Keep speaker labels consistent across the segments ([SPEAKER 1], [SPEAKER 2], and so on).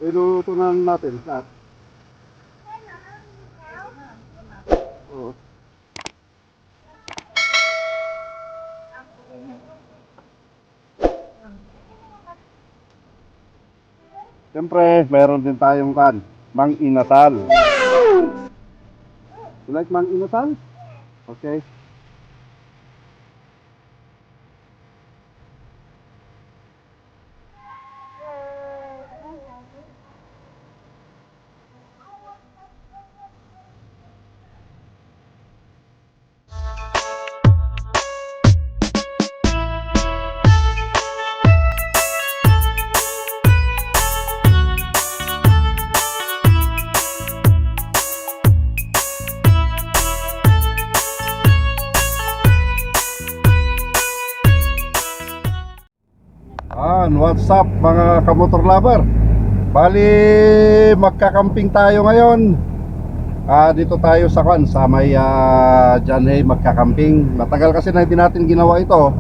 [SPEAKER 1] Iluluto na natin lahat. Oo. Siyempre, meron din tayong mang inasal. You like mang inasal? Okay. What's up mga kamotor lover? Bali, magkakamping tayo ngayon. Dito tayo sa may John Hay magkakamping. Matagal kasi na hindi natin ginawa ito.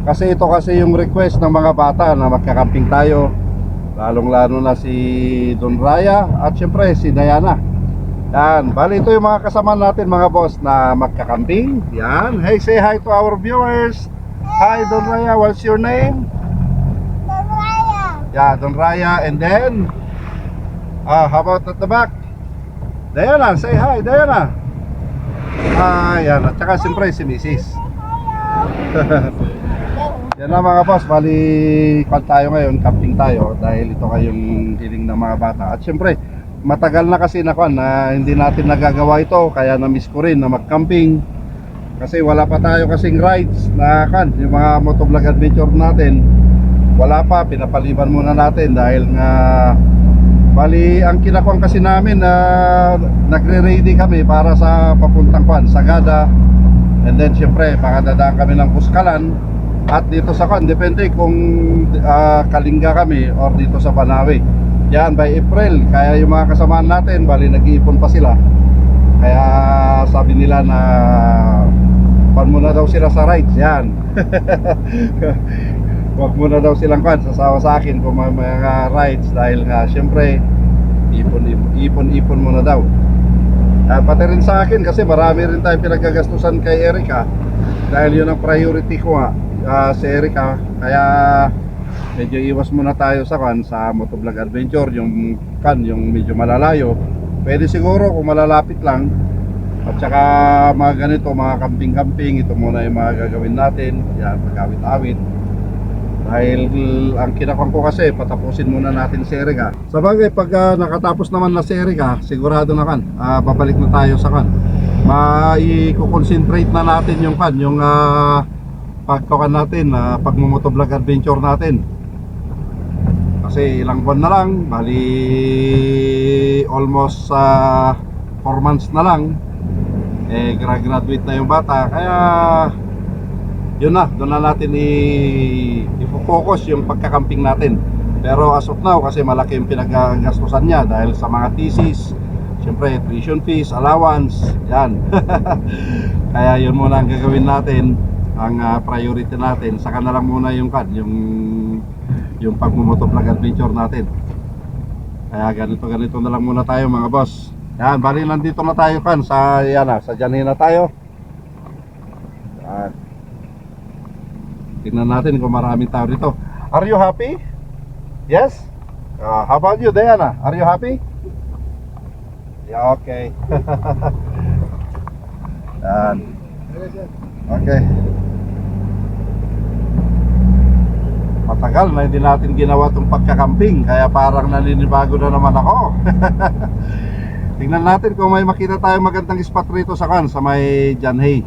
[SPEAKER 1] Kasi ito kasi yung request ng mga bata na magkakamping tayo. Lalong-lalo na si Don Raya at syempre si Diana. Yan, bali ito yung mga kasama natin mga boss na magkakamping. Yan, hey, say hi to our viewers. Hi Don Raya, what's your name? Yeah, Don Raya, and then how about at the back? Diana, say hi, Diana. Yan, at saka siyempre si Mrs. Yan na mga boss, bali tayo ngayon, camping tayo dahil ito kayong hiling ng mga bata. At siyempre, matagal na kasi na hindi natin nagagawa ito, kaya na-miss ko rin na mag-camping. Kasi wala pa tayo kasing rides na yung mga motovlog adventure natin. Wala pa, pinapaliban muna natin dahil nga bali ang kinakuan kasi namin na nagre-ready kami para sa papuntang Sagada, and then syempre baka dadaan kami ng Puskalan at dito sa depende kung Kalinga kami or dito sa Banawe. Yan by April, kaya yung mga kasamaan natin bali nag-iipon pa sila, kaya sabi nila na pan muna daw sila sa rides. Yan. Huwag muna daw silang sasawa sa akin kung may mga rides dahil nga syempre ipon muna daw. Pati rin sa akin kasi marami rin tayong pinagagastusan kay Erica dahil yun ang priority ko si Erica, kaya medyo iwas muna tayo sa motovlog adventure, yung medyo malalayo. Pwede siguro kung malalapit lang, at saka mga ganito, mga camping, ito muna yung mga gagawin natin. Yan, mag-awit-awit. Dahil ang kinakang ko kasi patapusin muna natin si Erica. Sabagay pag nakatapos naman na si Erica, sigurado na babalik na tayo sa i-concentrate na natin yung pagkakan natin, pagmumotovlog adventure natin. Kasi ilang buwan na lang, bali almost 4 months na lang, graduate na yung bata. Kaya yun na, doon na natin i-focus yung pagkakamping natin. Pero as of now, kasi malaki yung pinagagastusan niya dahil sa mga thesis, syempre tuition fees, allowance, yan. Kaya yun muna ang gagawin natin, ang priority natin. Saka na lang muna yung pagmumotovlog adventure natin. Kaya ganito na lang muna tayo mga boss. Yan, bali nandito na tayo sa John Hay na tayo. Yan. Tingnan natin kung maraming tao dito. Are you happy? Yes? How about you, Diana? Are you happy? Yeah, okay. Yan. Okay. Matagal na hindi natin ginawa itong pagkakamping, kaya parang naninibago na naman ako. Tingnan natin kung may makita tayong magandang spot rito sa may John Hay.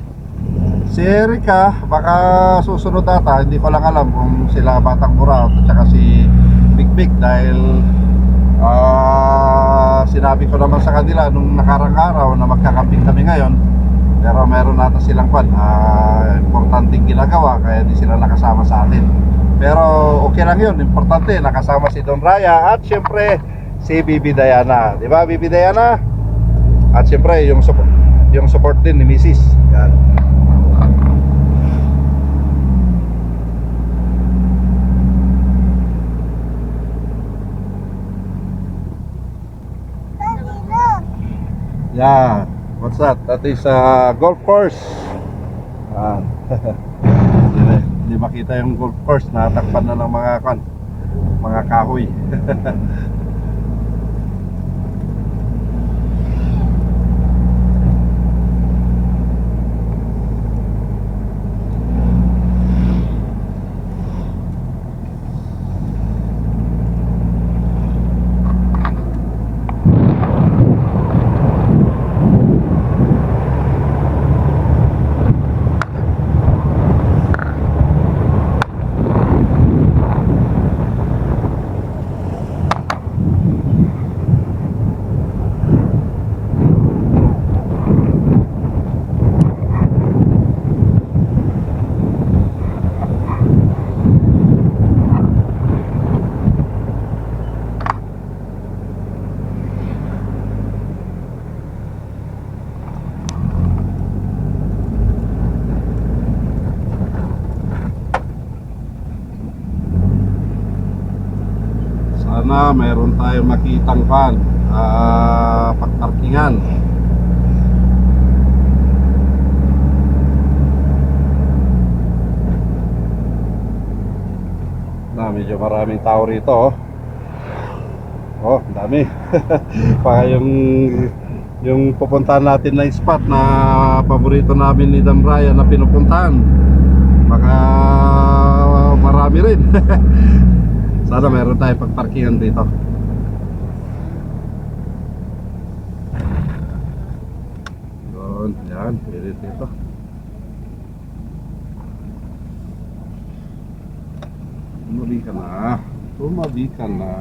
[SPEAKER 1] Si Erica, baka susunod ata, hindi ko lang alam kung sila Batang Buraot at saka si Big Big, dahil sinabi ko naman sa kanila nung nakarang araw na magkakamping kami ngayon, pero meron nata silang importanteng ginagawa kaya hindi sila nakasama sa atin. Pero okay lang yun, importante nakasama si Don Raya at syempre si Bibi Diana, di ba Bibi Diana? At syempre yung support din ni Mrs. Yan. Yeah, what's that? That is a golf course. Ah. Hindi makita yung golf course, natakpan na ng mga kahoy. Sana mayroon tayong makitang pagparkingan. Medyo maraming tao rito, oh. Oh, dami. Pa yung pupuntahan natin na spot na paborito namin ni Dan Ryan na pinupuntahan. Baka marami rin. Sana meron tayong pagparkingan dito. Doon, yan, pwede dito. Tumabi ka na. Tumabi ka na.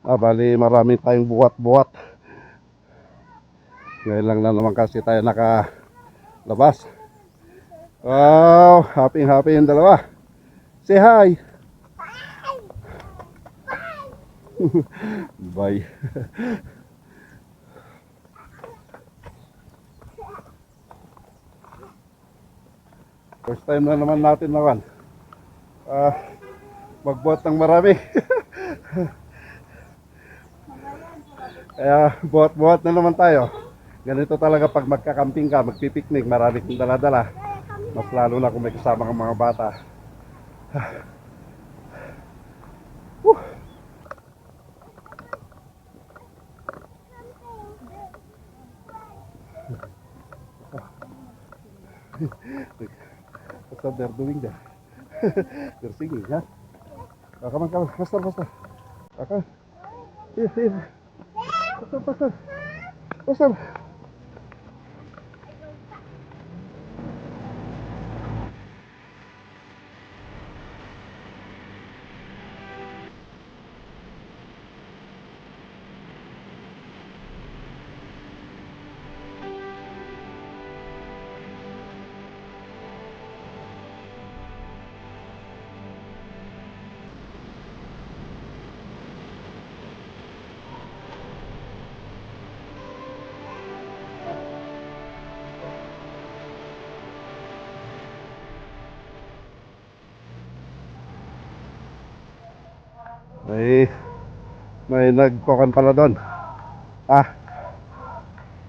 [SPEAKER 1] Bali marami tayong buwat-buwat. Ngayon lang na naman kasi tayo nakalabas. Wow, happy yung dalawa. Say hi. Bye. First time na naman natin magbuhat ng marami. Kaya buhat-buhat na naman tayo. Ganito talaga pag magkakamping ka, magpipiknik, marami kang dala-dala. Mas lalo na kung may kasama kang mga bata. What's up they're doing there? They're singing, huh? Come on, faster. Okay. Here. Faster. May, may nagkukan pala doon. Ah,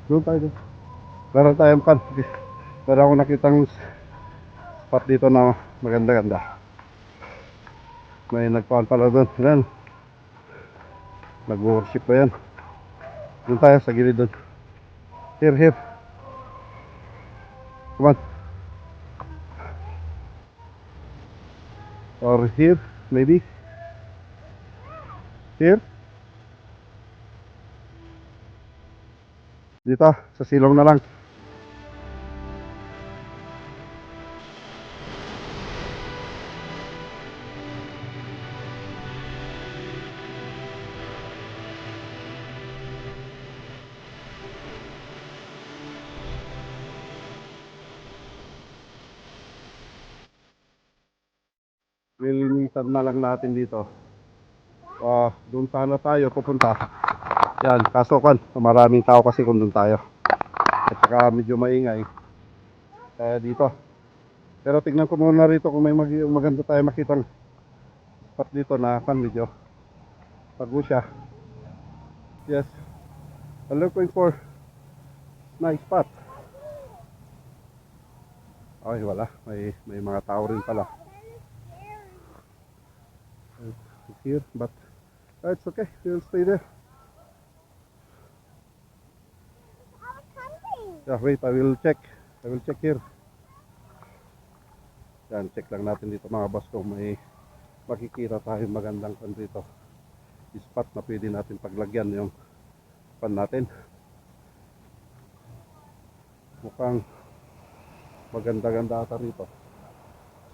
[SPEAKER 1] doon tayo doon. Meron tayong kan. Meron akong nakitang spot dito na maganda-ganda. May nagkukan pala doon. Yan. Nag-worship pa yan. Doon tayo sa gilid doon. Here, here. Come on. Or here, maybe. Here. Dito, sa silong na lang. Lilinisan na lang natin dito. Doon sana tayo pupunta. Yan, kaso kan, maraming tao kasi kung doon tayo. At saka medyo maingay. Kaya dito. Pero tignan ko muna rito kung may maganda tayo makitang spot dito na kan medyo bago siya. Yes. I'm looking for nice spot. Ay, wala. May mga tao rin pala. It's here, but it's okay. We'll stay there. Yeah, wait. I will check here. Yan, check lang natin dito mga boss kung may makikita tayo magandang pan dito. Spot na pwede natin paglagyan yung pan natin. Mukhang maganda-ganda ata rito.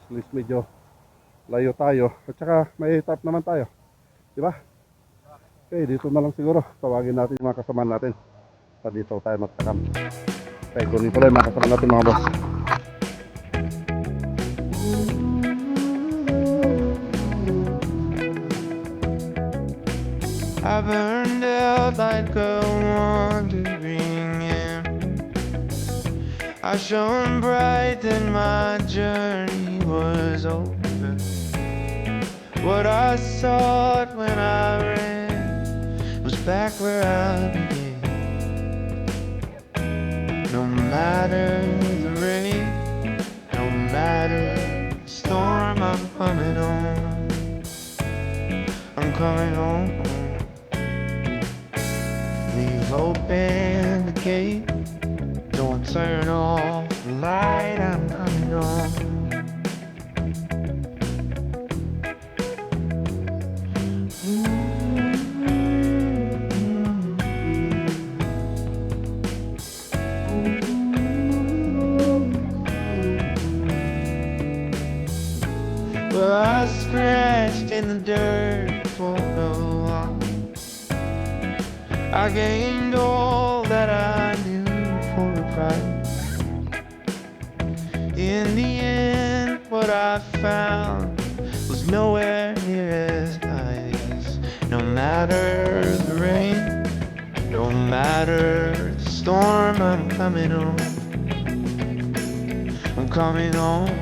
[SPEAKER 1] At least medyo layo tayo. At saka may tap naman tayo. Diba? Okay, dito na lang siguro. Tawagin natin yung mga kasama natin. Pa dito tayo magtakam. Okay, kunin ko lang yung mga kasama natin mga boss.
[SPEAKER 2] I burned out like a wandering ember. I shone bright that my journey was over. What I sought when I ran was back where I began. No matter the rain, no matter the storm, I'm coming home. I'm coming home. Leave open the gate, don't turn off the light, I'm coming on. Well, I scratched in the dirt for a while. I gained all that I knew for a price. In the end, what I found was nowhere near as nice. No matter the rain, no matter the storm, I'm coming home. I'm coming home.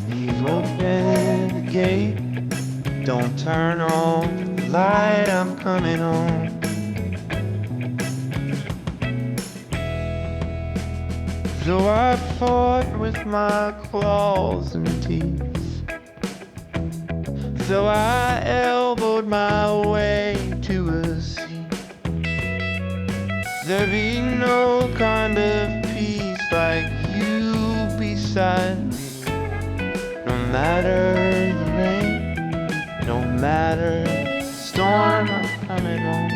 [SPEAKER 2] Leave open the gate, don't turn on the light, I'm coming home. So I fought with my claws and teeth. So I elbowed my way to a seat. There'd be no kind of peace like you beside me. No matter the rain, no matter the storm, I'm coming home.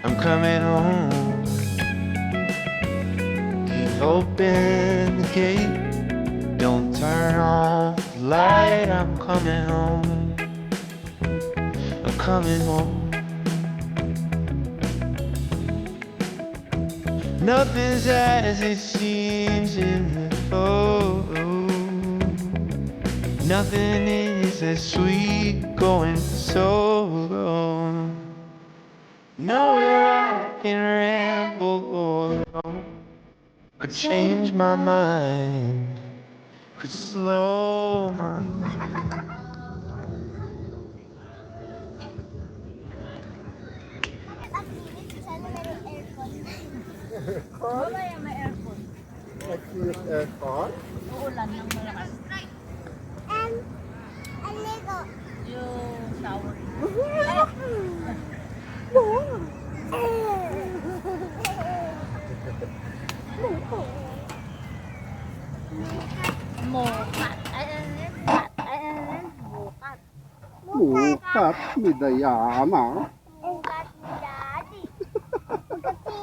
[SPEAKER 2] I'm coming home. Keep open the gate, don't turn off the light, I'm coming home. I'm coming home. Nothing's as it seems in the photo. Nothing is as sweet going solo. Nowhere I can ramble or change my mind. it slow.
[SPEAKER 3] Sana meron aircon. Mamaya may aircon.
[SPEAKER 1] Nag-serious aircon?
[SPEAKER 3] Uulan ng malakas. And Lego. Yung shower. Mukat. Mukat.
[SPEAKER 1] Mukat ni Diana.
[SPEAKER 3] Mukat ni Daddy. Mukat si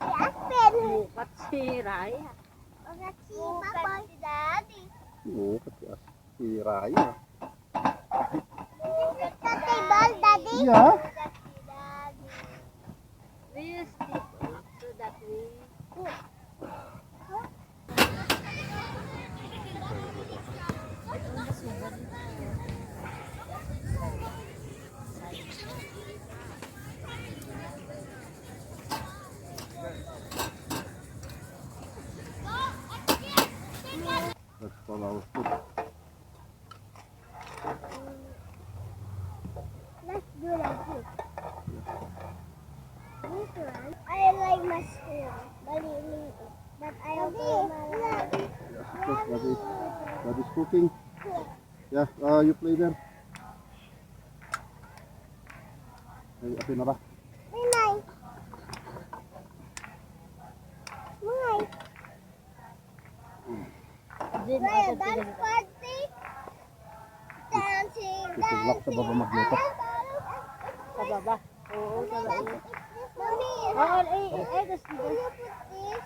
[SPEAKER 3] Aspen. Mukat si Raya. Mukat si Papa. Si Daddy.
[SPEAKER 1] Mukat si Raya.
[SPEAKER 3] Mukat sa table, Daddy.
[SPEAKER 1] Yeah.
[SPEAKER 3] Mukat si Daddy. We use this so that we cook.
[SPEAKER 1] Let's follow our food.
[SPEAKER 3] Let's do like this. This one, I like mushroom, but I also like.
[SPEAKER 1] Yes, that is cooking. Yeah, you play there. Ay, atin na ba?
[SPEAKER 3] Minay. Minay. Raya, dance party. Dancing,
[SPEAKER 1] Isuglak sa baba magluto.
[SPEAKER 3] Sa baba? Oo, sa baba. Mami, gusto ko. You put this.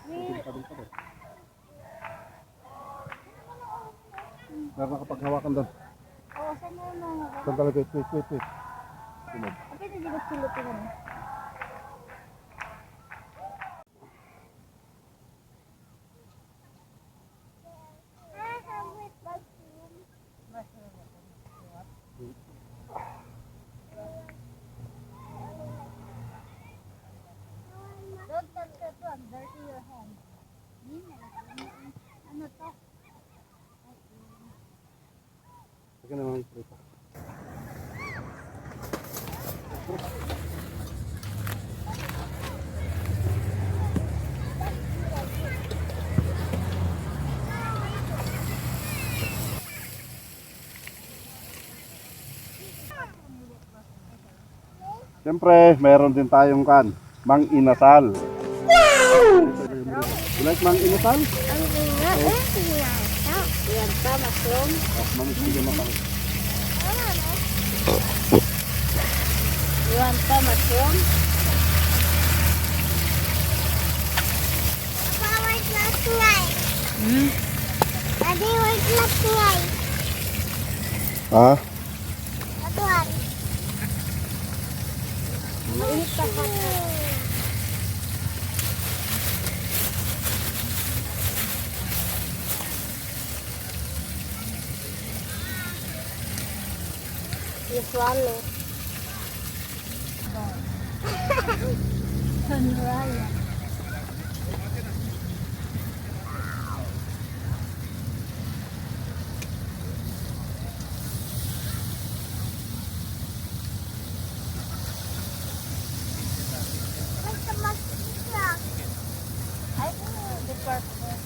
[SPEAKER 1] Meron nakapaghawakan doon.
[SPEAKER 3] Oo, saan na yung mga?
[SPEAKER 1] Sandali, wait. Tumog.
[SPEAKER 3] Apa itu juga silupan? Don't touch that one. Dirty your hand. Ano to?
[SPEAKER 1] Sige na mga ito. Siyempre, meron din tayong mang inasal. You like mang inasal?
[SPEAKER 3] Ang ina eh. Yan ka, mushroom.
[SPEAKER 1] Mang sige na pala.
[SPEAKER 3] You want some mushroom? Papa, wait last night. Daddy, wait last night.
[SPEAKER 1] Ah?
[SPEAKER 3] Ito one. Mainit pa ka. You swallow. Sunraya. I don't know the purpose.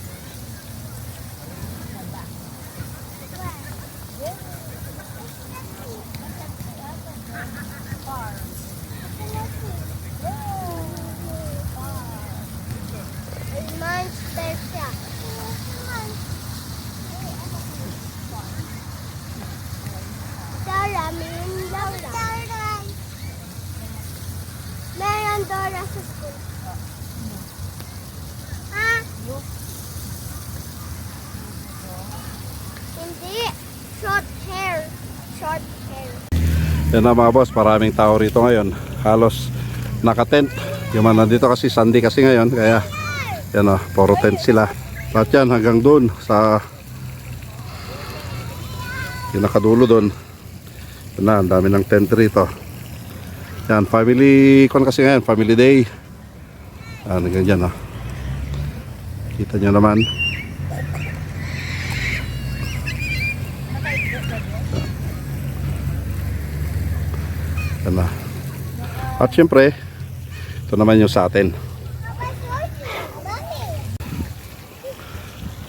[SPEAKER 3] Monster truck. Dora, meron Dora. Meron Dora sa school. Ha? Hindi. Short hair. Short hair.
[SPEAKER 1] Yan na mga boss, maraming tao rito ngayon. Halos naka-tent. Yung mga nandito kasi Sunday kasi ngayon, kaya yan o, puro tent sila. At yan hanggang doon sa yung nakadulo doon. Yan na, ang dami ng tent rito. Yan, family kon kasi ngayon, family day. Yan, ganyan o. Kita nyo naman. Yan na. At syempre, ito naman yung sa atin.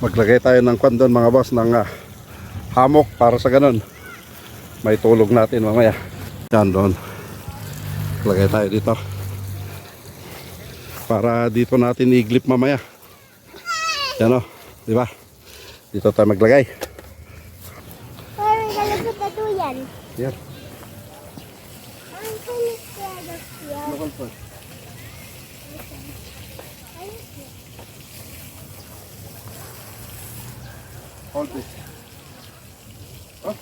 [SPEAKER 1] Maglagay tayo ng kwan doon mga boss ng hammock para sa ganun. May tulog natin mamaya. Yan doon. Maglagay tayo dito. Para dito natin iglip mamaya. Yan o, di ba? Dito tayo maglagay.
[SPEAKER 3] Parang galapot na to yan.
[SPEAKER 1] Yan.
[SPEAKER 3] I'm kind of scared of yan.
[SPEAKER 1] Local food. Hold this. Oh.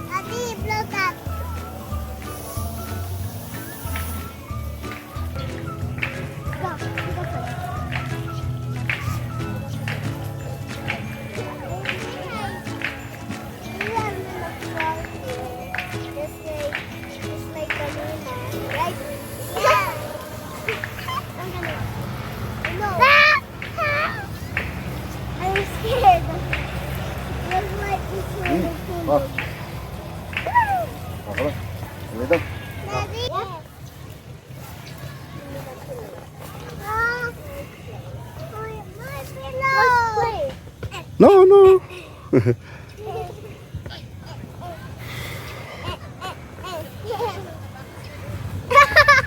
[SPEAKER 3] Adi, blow that. Go, go first. Just like banana, right? Yeah. I'm gonna. No. I'm scared. Just like this one.
[SPEAKER 1] Oh. Okay. Dito.
[SPEAKER 3] Daddy. My pillow.
[SPEAKER 1] No, no.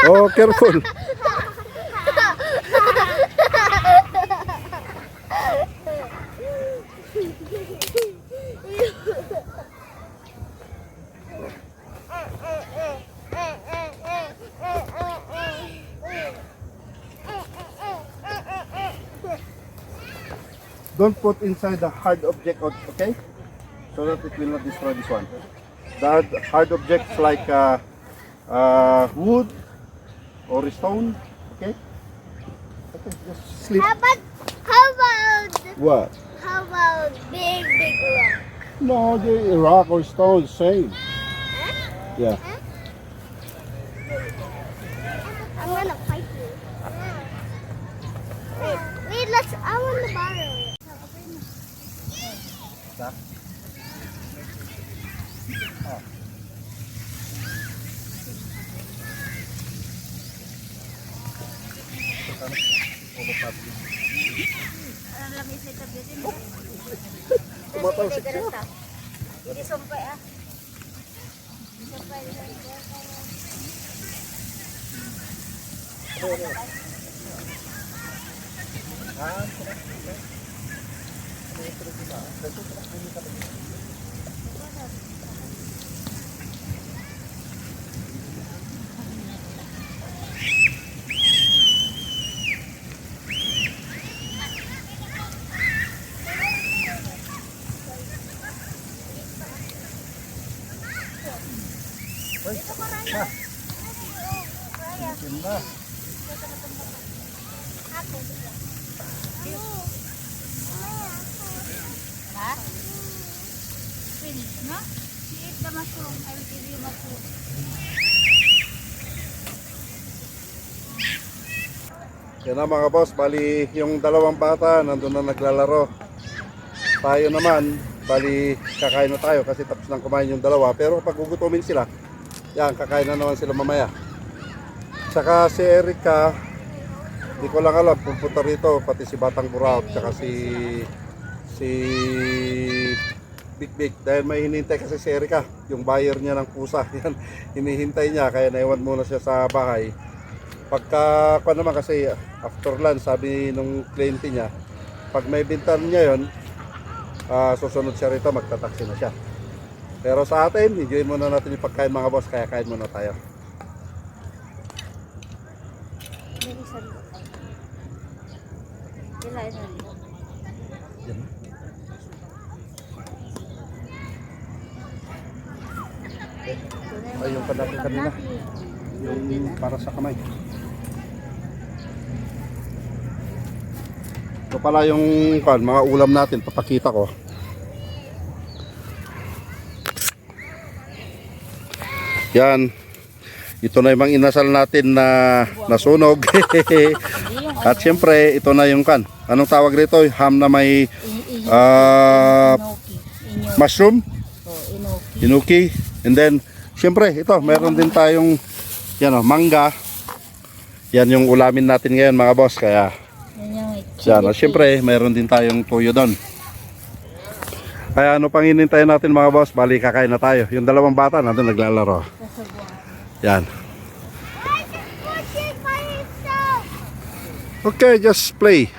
[SPEAKER 1] Oh, careful. Don't put inside the hard object, okay? So that it will not destroy this one. The hard objects like wood or stone, okay? Okay, just sleep.
[SPEAKER 3] How about
[SPEAKER 1] What?
[SPEAKER 3] big rock?
[SPEAKER 1] No, the rock or stone, same. Yeah.
[SPEAKER 3] I'm gonna fight you. Wait, I want to borrow it.
[SPEAKER 1] Tumatalsik siya.
[SPEAKER 3] Hindi sumpay ah.
[SPEAKER 1] Ganda.
[SPEAKER 3] Ha? Finish, no? You eat the mushroom. I will give you mushroom.
[SPEAKER 1] Yan na mga boss, bali yung dalawang bata nandun na naglalaro. Tayo naman, bali kakain na tayo kasi tapos nang kumain yung dalawa. Pero pag gugutumin sila, yan, kakain na naman sila mamaya. Saka si Erica, di ko lang alam, pupunta rito, pati si Batang Buraot, saka si Big Big. Dahil may hinihintay kasi si Erica, yung buyer niya ng pusa. Yan, hinihintay niya, kaya naiwan muna siya sa bahay. Pagka, pa naman kasi after lunch, sabi nung kliyente niya, pag may bintan niya yon, susunod siya rito, magtataksi na siya. Pero sa atin, enjoy muna natin yung pagkain mga boss, kaya kain muna tayo. Yan. Ay, yung kanina. Yung para sa kamay. Ito pala yung mga ulam natin, papakita ko. Yan. Ito na yung mga inasal natin na nasunog. At syempre, ito na yung anong tawag rito? Ham na may mushroom, inuki. And then, syempre, ito, meron din tayong mangga. Yan yung ulamin natin ngayon mga boss. Kaya, syempre, meron din tayong tuyo doon. Kaya ano pang hinintay natin mga boss, bali kakain na tayo. Yung dalawang bata nandun naglalaro. Yan. Okay, just play.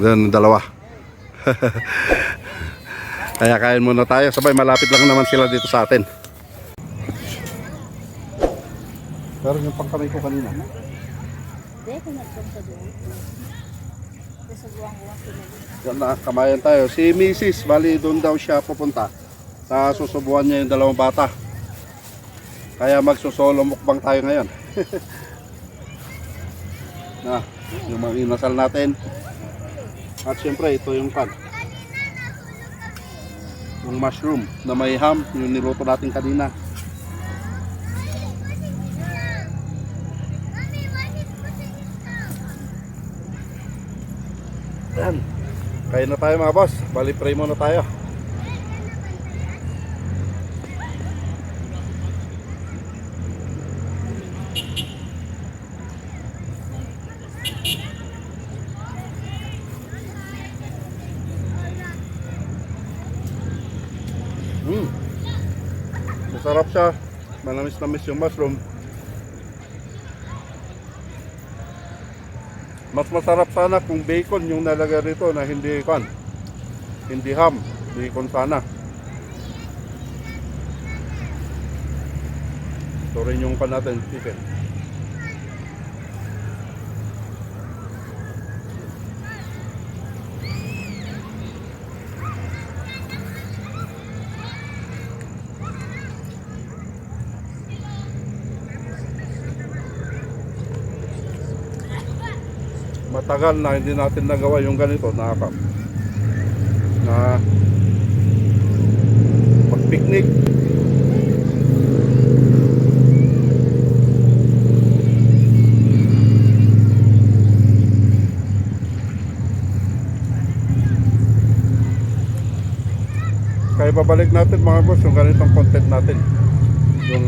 [SPEAKER 1] Then dalawa. Kaya kain muna tayo. Sabay malapit lang naman sila dito sa atin. Pero yung pangkamay ko kanina. Yan na, kamayan tayo. Si Mrs. Bali doon daw siya pupunta. Sa susubuan niya yung dalawang bata. Kaya magsusolo mukbang tayo ngayon. Na, yung mga inasal natin. At syempre ito yung yung mushroom na may ham, yung niluto natin kanina. Yan. Kain na tayo mga boss. Bali pray muna tayo. Masarap siya. Manamis-namis yung mushroom. Mas masarap sana kung bacon yung nalagay rito na hindi hindi ham, bacon sana. Ito rin yung natin, chicken. Matagal na hindi natin nagawa yung ganito na pag-picnic. Kaya babalik natin mga boss yung ganitong content natin, yung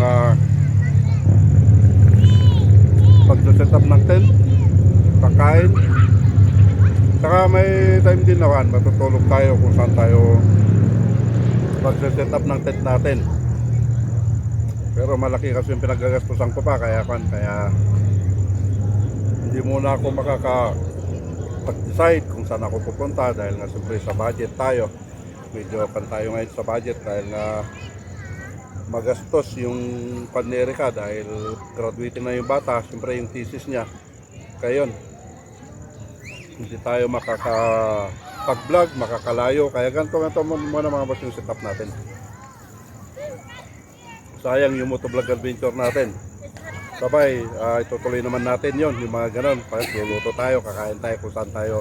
[SPEAKER 1] pag-set up ng tent, kakain. Saka may time din naman, matutulog tayo kung saan tayo mag-set up ng tent natin. Pero malaki kasi yung pinagagastusan ko pa, kaya hindi muna ako makaka-decide kung saan ako pupunta dahil nga siyempre sa budget tayo. Medyo tayo ngayon sa budget dahil nga magastos yung ni Erica dahil graduating na yung bata, siyempre yung thesis niya. Kaya yun, hindi tayo makakapag-vlog, makakalayo. Kaya ganito muna mga boss yung setup natin. Sayang yung motovlog adventure natin. Sabay, itutuloy naman natin yon yung mga ganon. Luluto tayo, kakain tayo kung saan tayo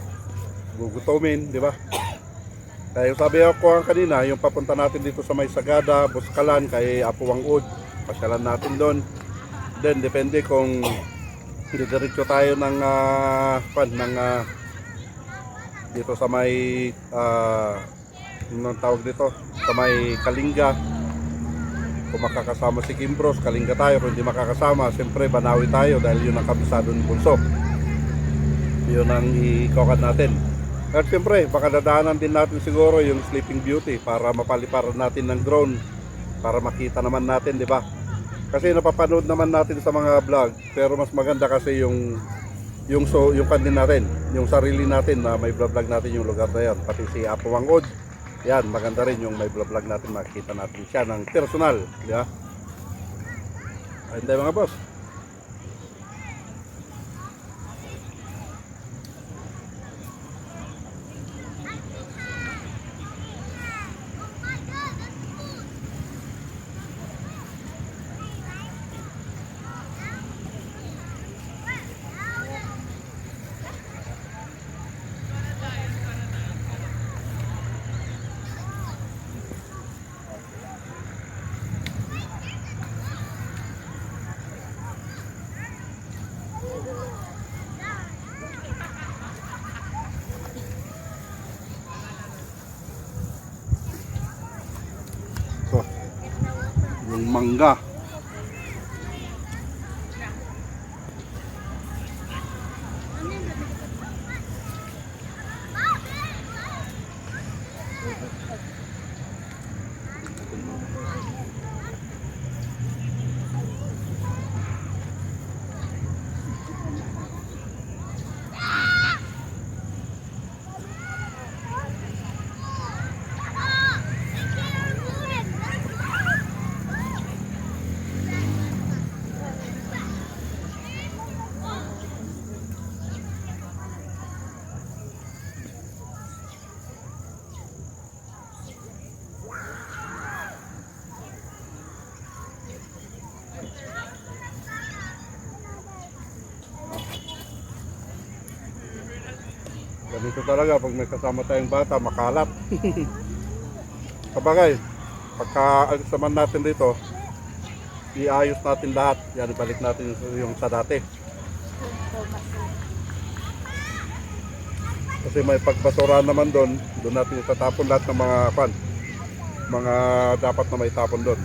[SPEAKER 1] gugutomin, di ba? Kaya sabi ko kanina, yung papunta natin dito sa May Sagada, Buskalan, kay Apuang Ud, pasyalan natin doon. Then, depende kung diretso tayo ng dito sa may anong tawag dito, sa may Kalinga. Kung makakasama si Kimbros, Kalinga tayo. Kung hindi makakasama, siyempre Banawi tayo dahil yun ang kabisado ng Bunso. Yun ang ikokan natin. At siyempre, baka dadaanan din natin siguro yung Sleeping Beauty para mapaliparan natin ng drone para makita naman natin, di ba? Kasi napapanood naman natin sa mga vlog, pero mas maganda kasi yung kandin natin, yung sarili natin na may vlog natin yung lugar na yan. Pati si Apo Wangod, yan, maganda rin yung may vlog natin, makikita natin siya ng personal, di ba? Ayun tayo mga boss. mangga. Ganito talaga pag may kasama tayong bata, makalat. Kabagay, pagka alis naman natin dito, iayos natin lahat. Yan, ibalik natin yung sa dati. Kasi may pagbasura naman doon, doon natin itatapon lahat ng mga dapat na may tapon doon.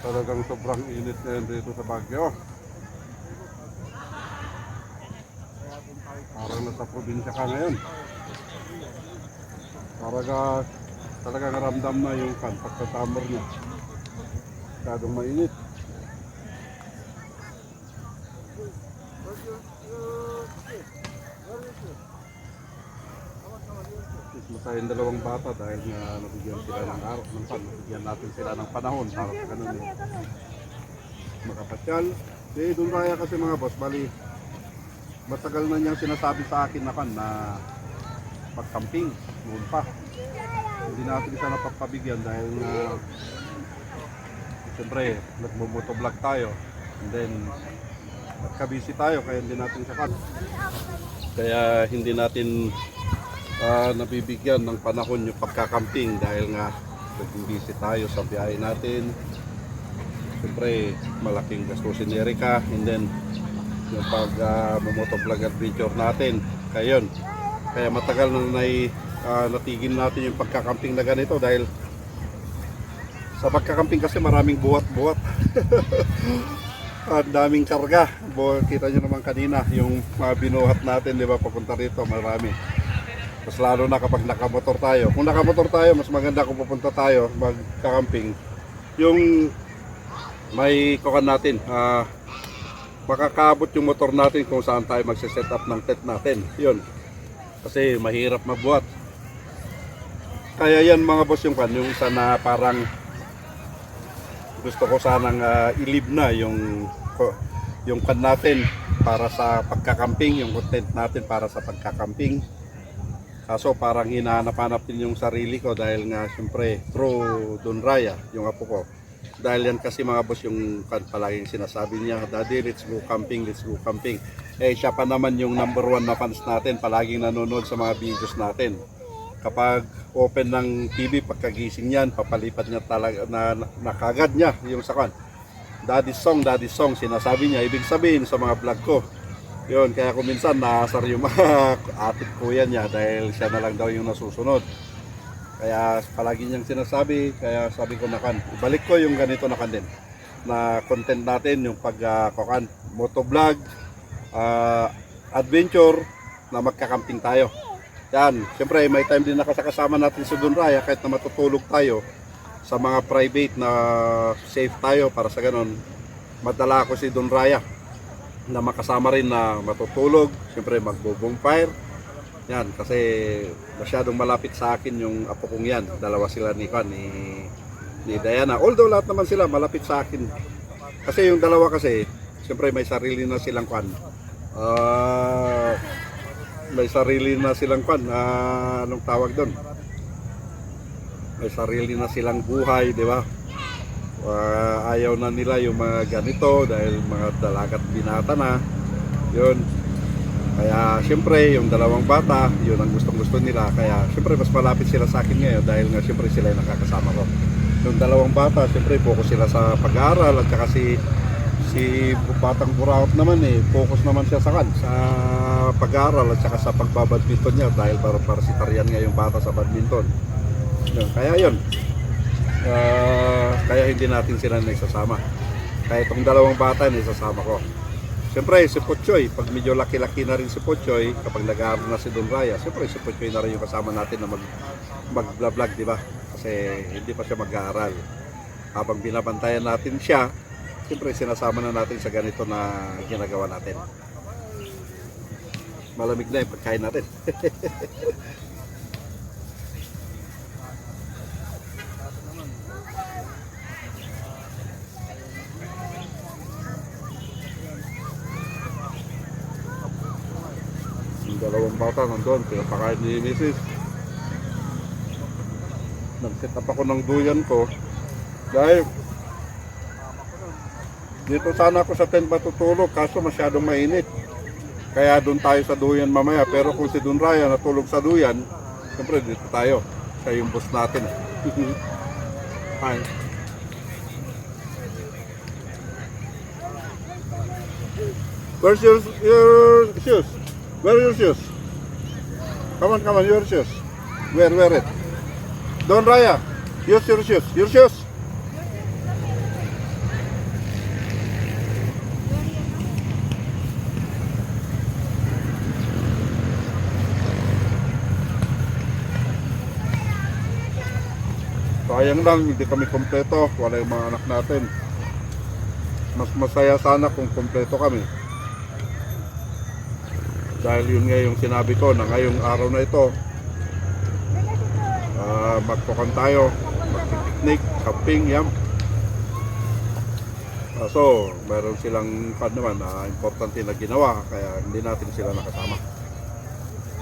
[SPEAKER 1] Talagang sobrang init ngayon dito sa Baguio. Parang nasa probinsya ka ngayon. Talagang ramdam na yung pagka-summer niya. Masyadong mainit. Masaya yung dalawang bata dahil nga nabigyan sila ng araw ng pan. Nabigyan natin sila ng panahon para ganun makapasyal. Doon kaya kasi mga boss, bali matagal na niyang sinasabi sa akin na pag-camping noon pa. Hindi natin siya napapabigyan dahil siyempre nagmumotovlog tayo and then nagka-busy tayo kaya hindi natin siya kaya hindi natin nabibigyan ng panahon yung pagkakamping dahil nga naging busy tayo sa biyahe natin. Siyempre malaking gastusin ni Erika and then yung motovlog adventure natin kaya matagal na natigil natin yung pagkakamping na ganito dahil sa pagkakamping kasi maraming buhat-buhat. Ang daming karga. Kita nyo naman kanina yung binuhat natin, di ba, papunta rito, marami. Mas lalo na kapag nakamotor tayo. Kung nakamotor tayo, mas maganda kung pupunta tayo magkakamping. Yung may kukan natin, makakaabot yung motor natin kung saan tayo magsiset up ng tent natin. Yun. Kasi mahirap magbuhat. Kaya yan mga boss yung isa na parang gusto ko sanang ilib na yung kan natin para sa pagkakamping, yung content natin para sa pagkakamping. Kaso parang hinahanap-hanap din yung sarili ko dahil nga siyempre through Don Raya, yung apo ko. Dahil yan kasi mga boss yung palaging sinasabi niya, Daddy, let's go camping, let's go camping. Eh siya pa naman yung number 1 na fans natin, palaging nanonood sa mga videos natin. Kapag open ng TV, pagkagising niyan, papalipat niya talaga na kagad niya yung sakan. Daddy song, sinasabi niya, ibig sabihin sa mga vlog ko. Yun, kaya kung minsan naasar yung mga atit kuya niya dahil siya na lang daw yung nasusunod. Kaya palagi niyang sinasabi, kaya sabi ko nakan, ibalik ko yung ganito nakan din. Na content natin, yung pag motovlog, adventure, na magkakamping tayo. Yan, siyempre may time din nakasama natin si Don Raya kahit na matutulog tayo sa mga private na safe tayo para sa ganun. Madala ko si Don Raya na makasama rin na matutulog, siyempre magbo-bonfire. Yan, kasi masyadong malapit sa akin yung apo kong yan. Dalawa sila ni Diana. Although lahat naman sila malapit sa akin. Kasi yung dalawa kasi, siyempre may sarili na silang may sarili na silang anong tawag doon? May sarili na silang buhay, di ba? Ayaw na nila yung mga ganito dahil mga dalagat binata na. Yun. Kaya siyempre yung dalawang bata, yun ang gustong-gusto nila. Kaya siyempre mas malapit sila sa akin ngayon dahil nga siyempre sila yung nakakasama ko. Yung dalawang bata, siyempre focus sila sa pag-aaral at saka si Batang Buraot naman focus naman siya sa pag-aaral at saka sa pagbabadminton niya dahil parasitarian nga yung bata sa badminton. Yun, kaya yun. Kaya hindi natin sila naisasama. Kaya itong dalawang bata naisasama ko. Siyempre si Pochoy, pag medyo laki-laki na rin si Pochoy, kapag nag-aaral na si Don Raya, siyempre si Pochoy na rin yung kasama natin na mag-vlog, di ba? Kasi hindi pa siya mag-aaral. Habang binabantayan natin siya, siyempre sinasama na natin sa ganito na ginagawa natin. Malamig na yung pagkain natin. Dalawang bata nandun, pinapakain ni Mrs. Nag-set up ako ng duyan ko dahil dito sana ako sa tent matutulog kaso masyadong mainit, kaya doon tayo sa duyan mamaya. Pero kung si Don Raya natulog sa duyan, siyempre dito tayo, siya yung boss natin. Hi. Where's your shoes? Where are your shoes? Come on, your shoes. Wear it. Don Raya, use your shoes. Your shoes. Sayang lang, hindi kami kompleto. Wala yung mga anak natin. Mas masaya sana kung kompleto kami. Dahil yun nga yung sinabi ko na ngayong araw na ito, magpukan tayo, mag-picnic, camping, yan. So, meron silang naman na importante na ginawa, kaya hindi natin sila nakasama.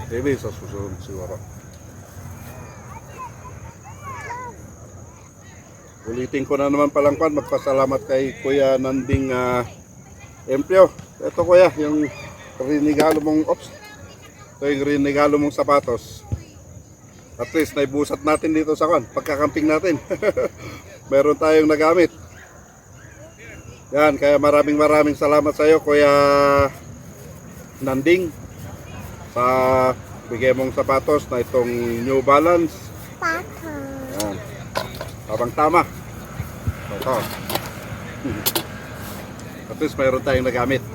[SPEAKER 1] Maybe sa susunod siguro. Ulitin ko na naman palang magpasalamat kay Kuya Nanding Empleo. Ito kuya, yung rinigalo mong ito yung rinigalo mong sapatos. At least naibusat natin dito sa pagkakamping natin. Meron tayong nagamit. Yan, kaya maraming salamat sa iyo Kuya Nanding sa bigay mong sapatos na itong New Balance. Yan. Habang tama. Ito. At least mayroon tayong nagamit.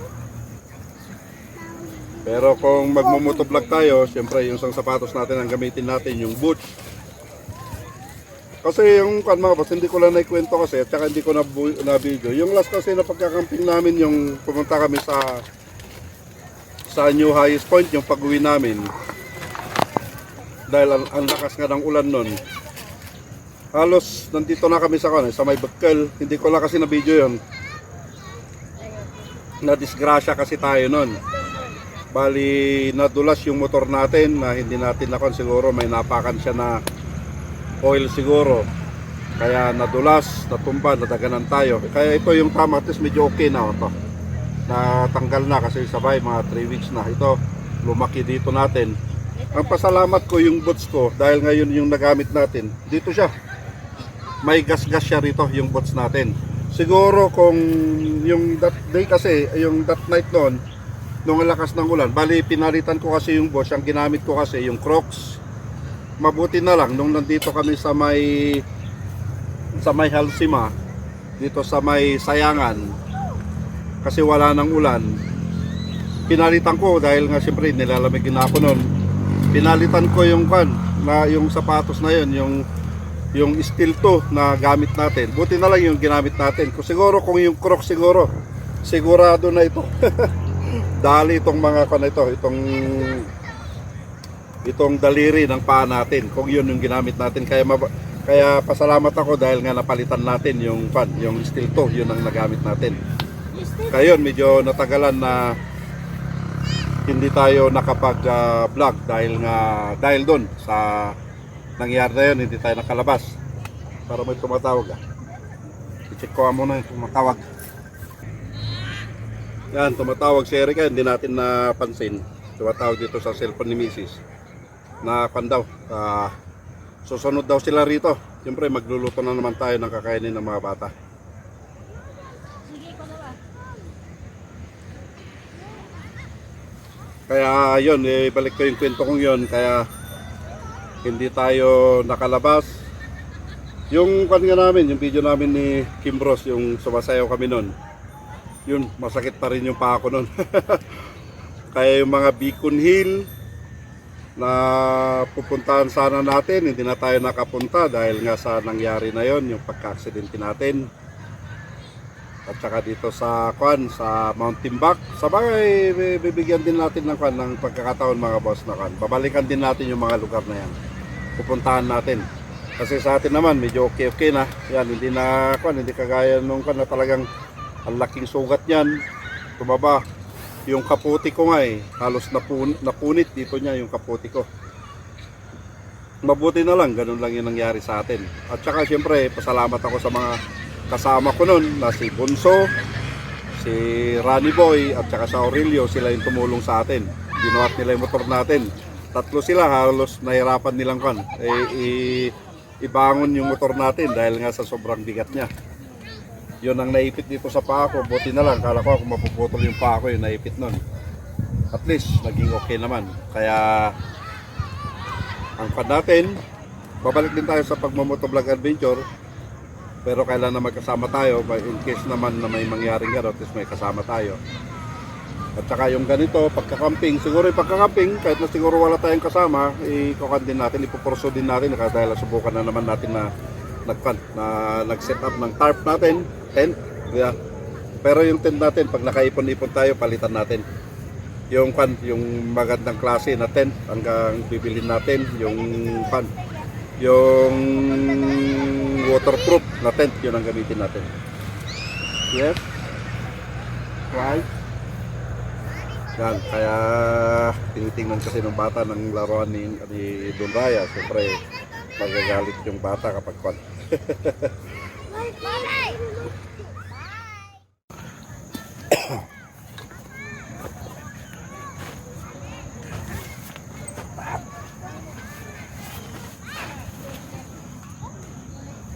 [SPEAKER 1] Pero kung magmumotovlog tayo, siyempre yung isang sapatos natin ang gamitin natin, yung boots. Kasi yung mga boss, hindi ko lang naikwento kasi at saka hindi ko na video. Yung last kasi na pagkakamping namin, yung pumunta kami sa New Highest Point, yung pag-uwi namin. Dahil ang lakas nga ng ulan nun. Halos nandito na kami sa may Bakal. Hindi ko lang kasi na video yun. Na-disgrasya kasi tayo nun. Bali, nadulas yung motor natin na hindi natin siguro may napakan siya na oil siguro. Kaya nadulas, natumba, nadaganan tayo. Kaya ito yung tama, at least medyo okay na ito. Natanggal na kasi sabay mga 3 weeks na. Ito, lumaki dito natin. Ang pasalamat ko yung boots ko dahil ngayon yung nagamit natin. Dito siya. May gas-gas siya rito yung boots natin. siguro kung yung that day kasi, yung that night noon, nung lakas ng ulan, bali pinalitan ko kasi yung boss, ang ginamit ko kasi yung Crocs. Mabuti na lang nung nandito kami sa may Halsima, dito sa may Sayangan, kasi wala nang ulan. Pinalitan ko dahil nga siyempre nilalamig na ako noon. Pinalitan ko yung yung sapatos na yun, yung steel toe na gamit natin. Buti na lang yung ginamit natin. Kung yung Crocs sigurado na ito. Dali itong mga itong daliri ng paa natin kung yun yung ginamit natin. Kaya pasalamat ako dahil nga napalitan natin yung steel toe, yun ang nagamit natin. Kaya yun, medyo natagalan na hindi tayo nakapag-vlog dahil doon sa nangyari na yun, hindi tayo nakalabas. Para may tumatawag. I-check ko muna yung tumatawag. Yan, tumatawag si Erica, hindi natin napansin. Tumatawag dito sa cellphone ni Mrs. Na daw, susunod daw sila rito. Siyempre magluluto na naman tayo ng kakainin ng mga bata. Kaya yun, ibalik ko yung kwento kong yun. Kaya hindi tayo nakalabas. Yung yung video namin ni Kim Ross, yung sumasayaw kami nun, yun, masakit pa rin yung paa ko nun. Kaya yung mga Beacon Hill na pupuntahan sana natin, hindi na tayo nakapunta dahil nga sa nangyari na yon, yung pagka-aksidente natin. At saka dito sa sa Mount Timbak, sabay bibigyan din natin ng pagkakataon mga boss na babalikan din natin yung mga lugar na yan. Pupuntahan natin. Kasi sa atin naman medyo okay na. Yan, hindi kagaya nung na talagang ang laking sugat niyan. Tumaba. Yung kaputi ko nga halos napunit dito niya yung kaputi ko. Mabuti na lang, ganun lang yung nangyari sa atin. At saka siyempre, pasalamat ako sa mga kasama ko nun na si Bunso, si Rani Boy, at saka sa Aurelio. Sila yung tumulong sa atin. Binuhat nila yung motor natin. Tatlo sila, halos nahirapan nilang ibangon yung motor natin dahil nga sa sobrang bigat niya. Yun ang naipit dito sa paa ko. Buti na lang, kala ko kung mapuputol yung paa ko, yung naipit nun. At least naging okay naman. Kaya ang natin, babalik din tayo sa pagmamotovlog adventure. Pero kailan na magkasama tayo, in case naman na may mangyaring gano'n, at least may kasama tayo. At saka yung ganito, pagkakamping, siguro yung pagkakamping, kahit na siguro wala tayong kasama, ikukan din natin, ipupurso din natin, dahil subukan na naman natin na nag-set up ng tarp natin, tent. Yeah. Pero yung tent natin, pag nakaipon-ipon tayo, palitan natin. Yung magandang klase na tent, hanggang bibilin natin, yung waterproof na tent, yun ang gamitin natin. Yes? Right? Yan, kaya tinitingnan kasi ng bata ng laruan ni Don Raya. Siyempre, magagalit yung bata kapag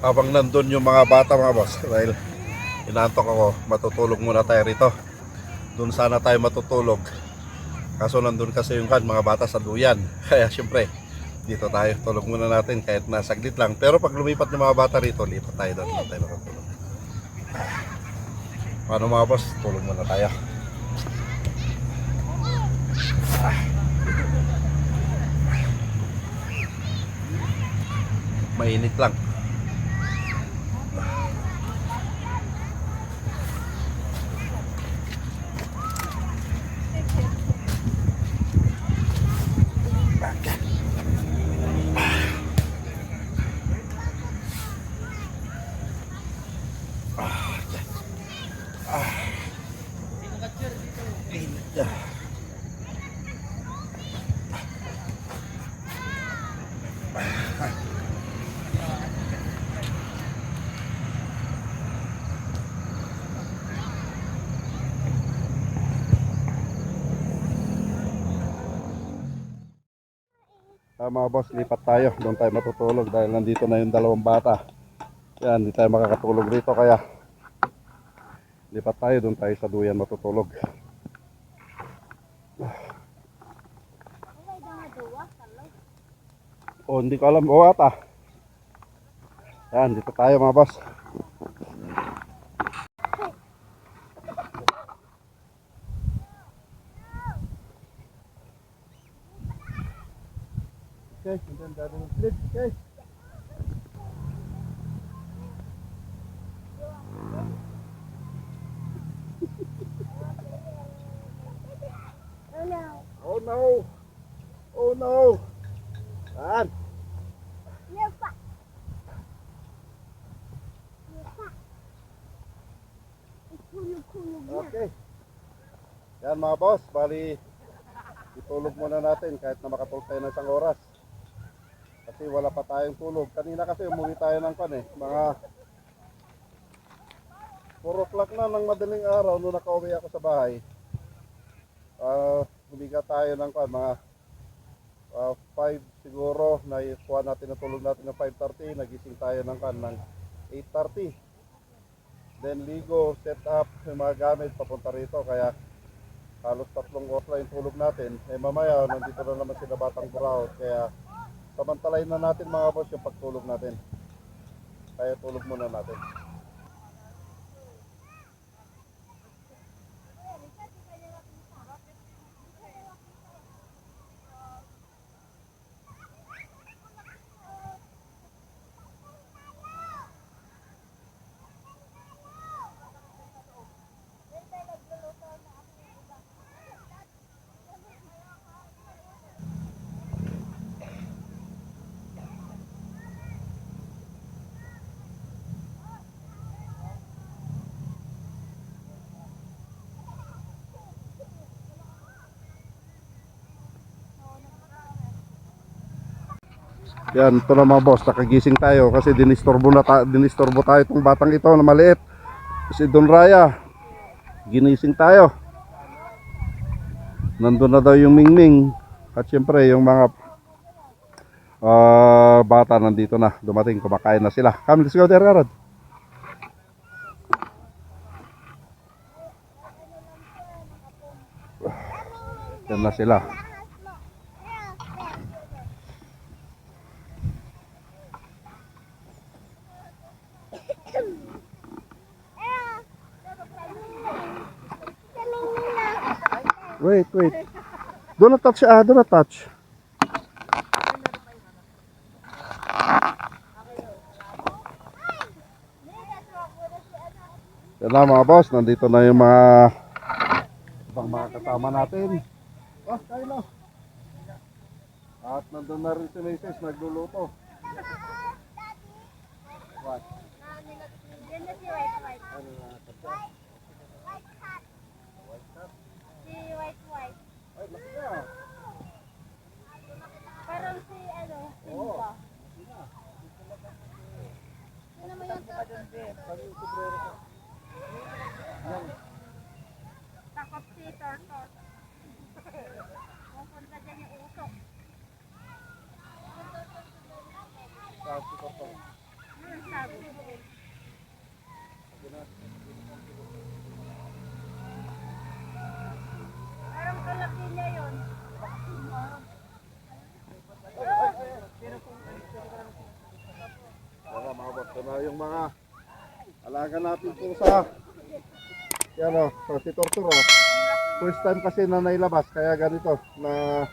[SPEAKER 1] habang nandun yung mga bata mga boss, dahil inaantok ako, matutulog muna tayo rito. Doon sana tayo matutulog, kaso nandun kasi yung mga bata sa duyan. Kaya syempre dito tayo, tulog muna natin kahit nasaglit lang. Pero pag lumipat yung mga bata rito, lipat tayo doon, doon tayo makatulog. Paano mga boss, tulog muna tayo. Mainit lang. Mga boss, lipat tayo. Doon tayo matutulog dahil nandito na yung dalawang bata. Yan, hindi tayo makakatulog rito kaya Lipat tayo, doon tayo sa duyan matutulog. Oh, hindi ko alam. Oh, ata. Yan, dito tayo mga boss. Okay, and then that will flip. Okay.
[SPEAKER 3] Oh no.
[SPEAKER 1] Oh no! Oh no! Yan.
[SPEAKER 3] Lupa. Lupa. Kulog-kulog na.
[SPEAKER 1] Okay. Yan mga boss, bali itulog muna natin kahit na makatulog tayo ng isang oras. Kasi wala pa tayong tulog. Kanina kasi umuwi tayo ng mga 4 o'clock na ng madaling araw nung nakauwi ako sa bahay. Humiga tayo ng mga 5 siguro, naikuha natin na tulog natin ng 5:30, nagising tayo ng 8:30. Then ligo, set up yung mga gamit papunta rito, kaya halos 3 oras lang yung tulog natin. Mamaya nandito na naman sila Batang Buraot, kaya samantalayin na natin mga boss yung pagtulog natin. Kaya tulog muna natin. Yan, ito na mga boss, nakagising tayo kasi dinistorbo tayo itong batang ito na maliit. Si Don Raya, ginising tayo. Nandun na daw yung Mingming. At syempre yung mga bata nandito na, dumating, kumakain na sila. Come, let's go there, Arad. Yan na sila. Wait. Do not touch, do not touch. Yan na mga boss, nandito na yung mga ibang mga kasama natin. Oh, Kylo. At nandun na rin si Mrs. nagluluto. What?
[SPEAKER 3] Yan na si White.
[SPEAKER 1] Ano na?
[SPEAKER 3] Si White.
[SPEAKER 1] Ay, laki na.
[SPEAKER 3] Parang si Simba. Ano naman yung takot si Tortor. Pupunta dyan yung usok. Sabi. Parang kalaki niya yun.
[SPEAKER 1] Wala mga boss, ito na yung mga alaga natin po sa yan o, si Torturo. First time kasi na nailabas, kaya ganito na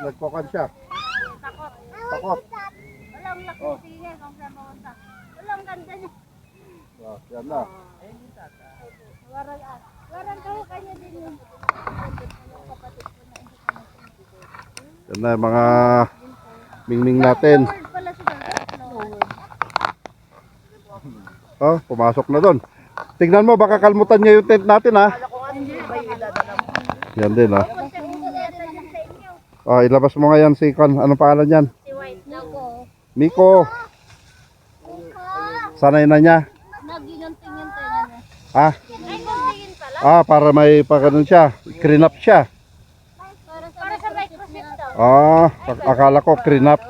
[SPEAKER 1] nagkokan siya. Takot.
[SPEAKER 3] Walang laki tingin kung saan mapunta. Walang ganda niya.
[SPEAKER 1] Yan na.
[SPEAKER 3] Warang kaho kanya din yun.
[SPEAKER 1] Yan na yung mga mingming natin.
[SPEAKER 3] Word pala siya.
[SPEAKER 1] Oh, pumasok na doon. Tignan mo, baka kalmutan niya yung tent natin ha. Yan din ha. Oh, ilabas mo nga yan si Con. Anong pangalan yan?
[SPEAKER 3] Si White Nago.
[SPEAKER 1] Miko. Sanay na niya.
[SPEAKER 3] Naginantingin tayo niya.
[SPEAKER 1] Ha?
[SPEAKER 3] Ay, kuntingin pala.
[SPEAKER 1] Para may pagkanon siya. Clean-up siya.
[SPEAKER 3] Para sa microchip daw.
[SPEAKER 1] Akala ko clean-up.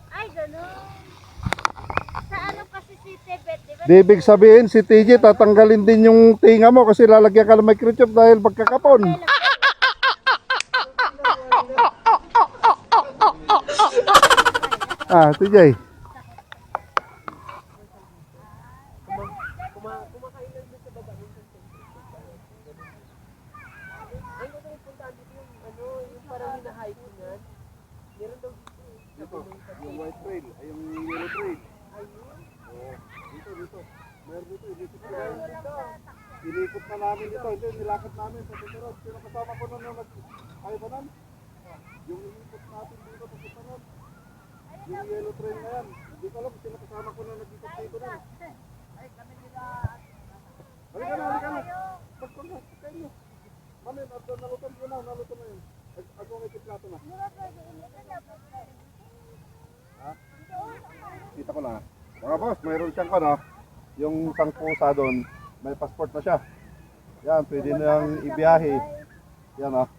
[SPEAKER 3] Ay, gano'n. Sa ano kasi si Tebet, di ba?
[SPEAKER 1] Di ibig sabihin si TJ tatanggalin din yung tinga mo kasi lalagyan ka ng microchip dahil pagkakapon. Ah, TJ. Dito, yung white trail, ay yung yellow trail. Oo, dito. Meron dito, ilikot na namin dito. Ilikot na namin dito, hindi, nilakad namin sa susunod. Sino kasama ko nun yung ay ba nun? Yung ilikot natin dito sa susunod. Yung yellow trail na yan. Hindi ko alam, sino kasama ko na nagikot dito nun. Halika na. Pagpag na, kain nyo. Mamin, nalutan ko na, nalutan na yun. Ako may tiplato na. Ha? Kita ko na. Mga boss, mayroon siyang ano, yung isang pusa doon, may passport na siya. Yan, pwede na yung ibiyahe. Yan oh.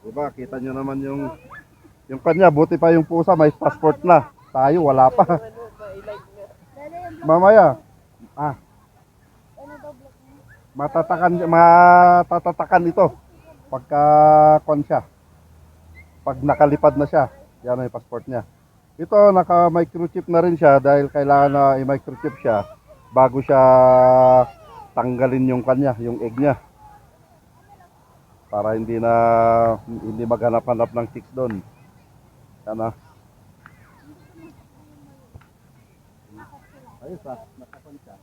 [SPEAKER 1] Diba, kita nyo naman yung kanya, buti pa yung pusa, may passport na. Tayo, wala pa. Mamaya, matatatakan ito pagka kon siya. Pag nakalipad na siya, yan ang passport niya. Ito, naka-microchip na rin siya dahil kailangan na i-microchip siya bago siya tanggalin yung kanya, yung egg niya. Para hindi maghanap-hanap ng chicks doon. Yan ah. Ayos ah, nakapon siya.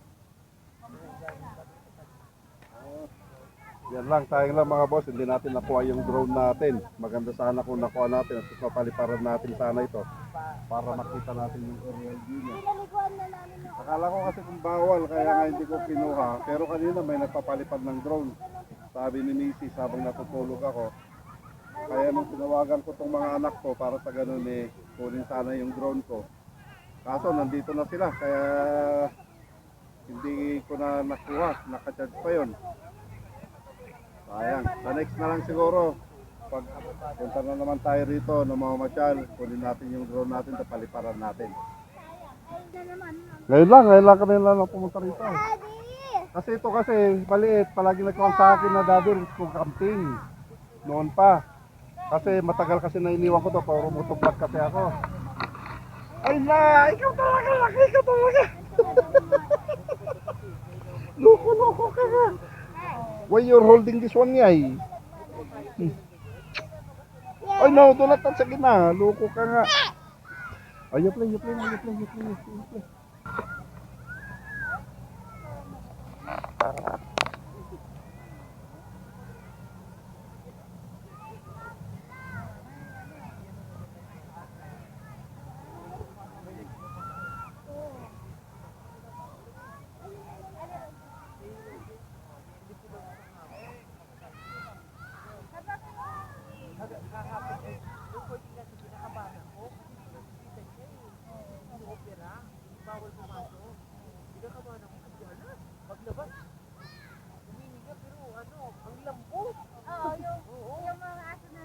[SPEAKER 1] Yan lang, sayang lang mga boss, hindi natin nakuha yung drone natin. Maganda sana kung nakuha natin at papaliparan natin sana ito para makita natin yung aerial view niya. Akala ko kasi kung bawal kaya nga hindi ko kinuha, pero kanina may nagpapalipad ng drone. Sabi ni Missy habang natutulog ako. Kaya nung tinawagan ko tong mga anak ko para sa ganun kunin sana yung drone ko. Kaso nandito na sila kaya hindi ko na nakuha, naka-charge pa yon. Sayang. Sa next na lang siguro. Pag punta na naman tayo rito ng mga masyal, kunin natin yung drone natin at paliparan natin. Ngayon lang kami lang pumunta rito. Kasi ito kasi maliit, palagi nagkawang sa akin na daddy kung camping. Noon pa. Kasi matagal kasi na iniwan ko to, puro mutupad kasi ako. Ay na, ikaw talaga laki, ikaw talaga. Loko ka nga. Why you're holding this one yay? Ay no, do not touch again na. Loko ka nga. Ay, you play.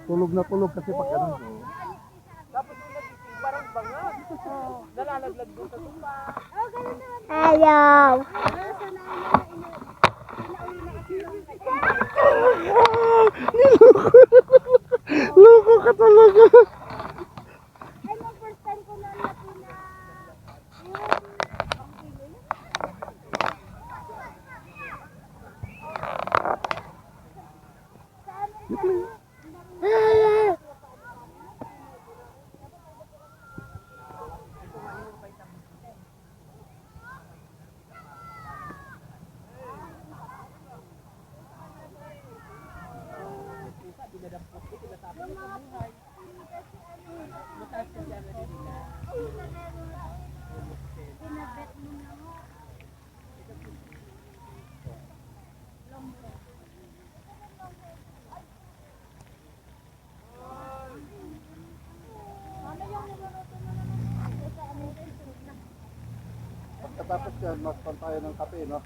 [SPEAKER 1] Tulog na tulog kasi pag ano.
[SPEAKER 4] Tapos yung nagising, parang banga. Nalalaglag doon sa tupa.
[SPEAKER 3] Ayaw.
[SPEAKER 1] Loko ka talaga.
[SPEAKER 3] Ay, no, first time ko na napuna.
[SPEAKER 1] Pagkatapos yan, maspan tayo ng kape, no?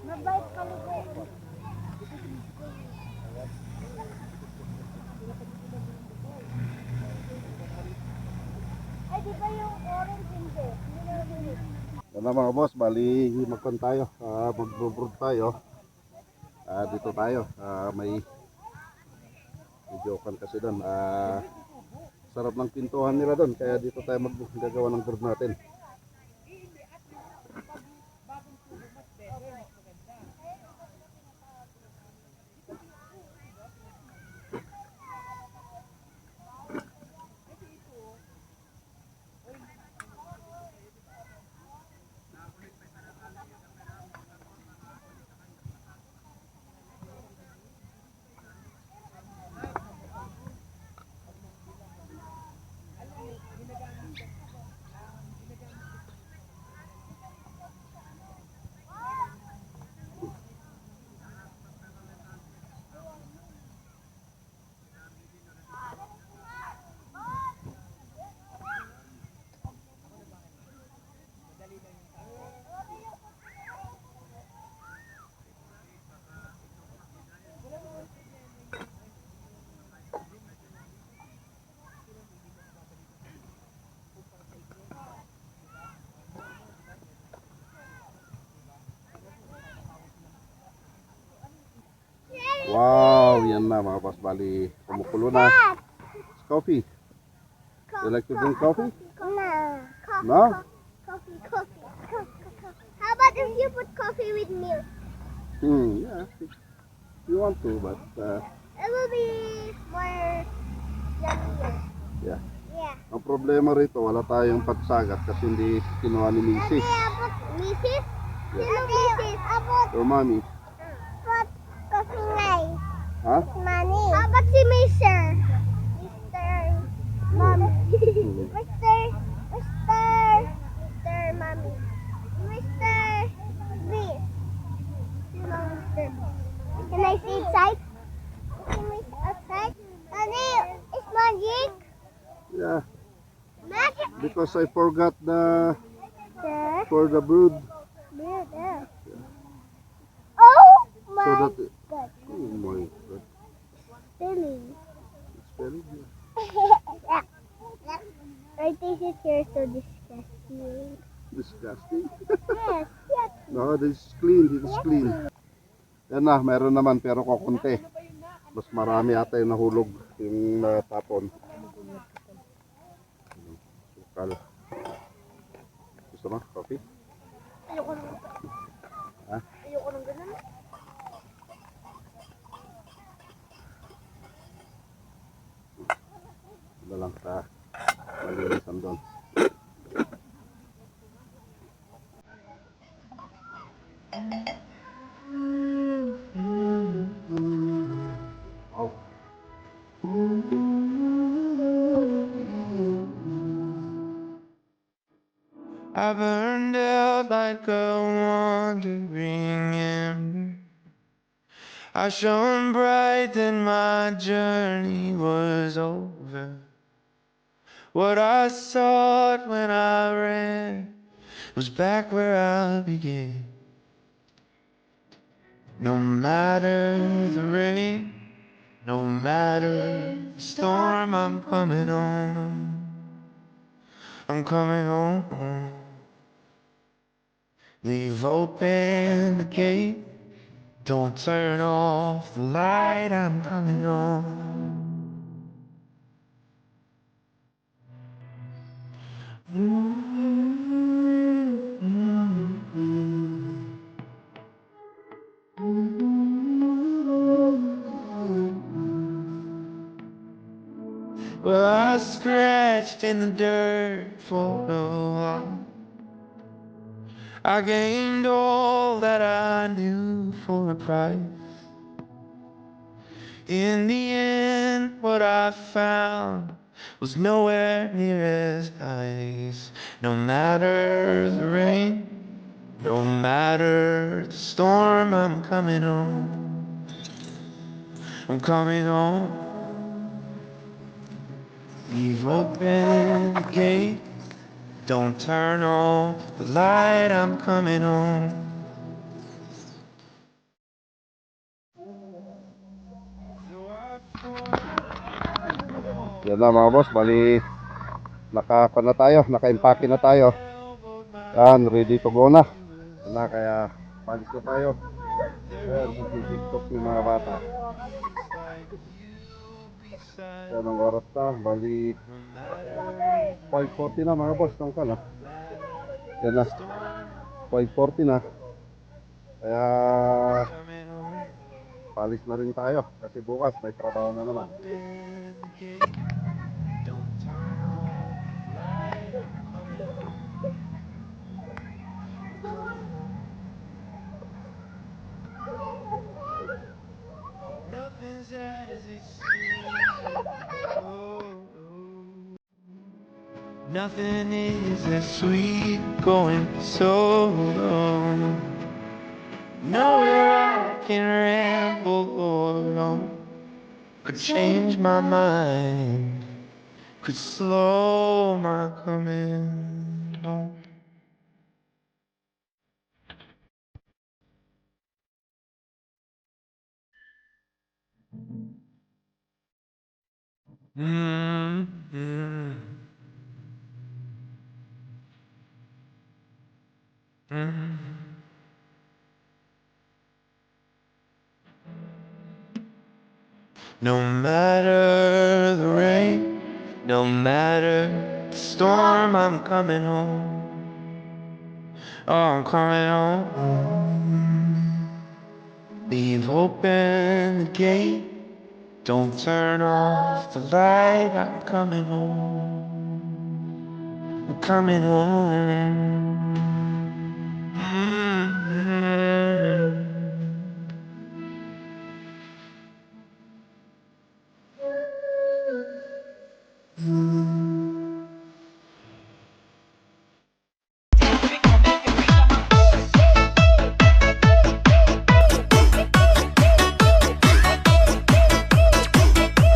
[SPEAKER 3] Mabait paligo.
[SPEAKER 1] Ano mga boss, bali magkon tayo, magbo-brood tayo. Dito tayo, may videokan kasi doon. Sarap ng pintuhan nila doon, kaya dito tayo maggagawa ng brood natin. Wow, yan na mga boss, bali kumukulo na. It's coffee. You like to drink coffee?
[SPEAKER 3] No.
[SPEAKER 1] No?
[SPEAKER 3] Coffee. How about if you put coffee with milk?
[SPEAKER 1] Yeah, if you want to, but
[SPEAKER 3] It will be more yummier.
[SPEAKER 1] yeah.
[SPEAKER 3] Yeah.
[SPEAKER 1] Ang problema rito, wala tayong pagsagat kasi hindi kinuha ni Mrs.
[SPEAKER 3] Mrs.
[SPEAKER 1] Yeah.
[SPEAKER 3] Sino Mrs. Abot.
[SPEAKER 1] Your mommy.
[SPEAKER 3] Put coffee ngay.
[SPEAKER 1] Ha?
[SPEAKER 3] Money. Abot si Mr. Mommy. Mr. Mommy. Mr. Beast. Sino Mr. Beast? Can I see outside? Can we see outside? Honey, it's magic.
[SPEAKER 1] Yeah,
[SPEAKER 3] Magic.
[SPEAKER 1] because I forgot
[SPEAKER 3] Sir.
[SPEAKER 1] for the brood.
[SPEAKER 3] Oh
[SPEAKER 1] So
[SPEAKER 3] my
[SPEAKER 1] that,
[SPEAKER 3] God.
[SPEAKER 1] oh my god,
[SPEAKER 3] Spilling.
[SPEAKER 1] it's very good.
[SPEAKER 3] I think his hair is so disgusting.
[SPEAKER 1] Disgusting.
[SPEAKER 3] Yes.
[SPEAKER 1] No, this is clean, this is clean. Yan na, meron naman pero kukunti. Mas marami ata yung nahulog, yung natapon. Sukal. Gusto mo? Coffee?
[SPEAKER 3] Ayoko nang
[SPEAKER 1] Ha?
[SPEAKER 3] Ayoko nang ganun.
[SPEAKER 1] Ito lang sa malinisan doon.
[SPEAKER 2] I burned out like a wandering ember. I shone bright, then my journey was over. What I sought when I ran was back where I began. No matter the rain, no matter the storm, I'm coming home. I'm coming home. Leave open the gate. Don't turn off the light. I'm coming home. Well, I scratched in the dirt for a while. I gained all that I knew for a price. In the end, what I found was nowhere near as nice. No matter the rain, no matter the storm, I'm coming home. I'm coming home. Leave open the gate. Don't turn off the light. I'm coming home.
[SPEAKER 1] Yan na mga boss, bali naka na tayo, naka-impake na tayo. Yan, ready to go na. Yan na, kaya palis na tayo. Ayan, TikTok yung mga bata. Yan ang oras na, bali 5:40 na mga boss, nang ka na. Yan na, 5:40 na. Kaya palis na rin tayo kasi bukas may trabaho na naman.
[SPEAKER 2] Nothing's as it seems. Oh, oh. Nothing is as sweet going so long. Nowhere I can ramble alone. Could change my mind. Could slow my coming home. Mm-hmm. Mm-hmm. No matter the rain, no matter the storm, I'm coming home. Oh, I'm coming home. Leave open the gate. Don't turn off the light. I'm coming home. I'm coming home.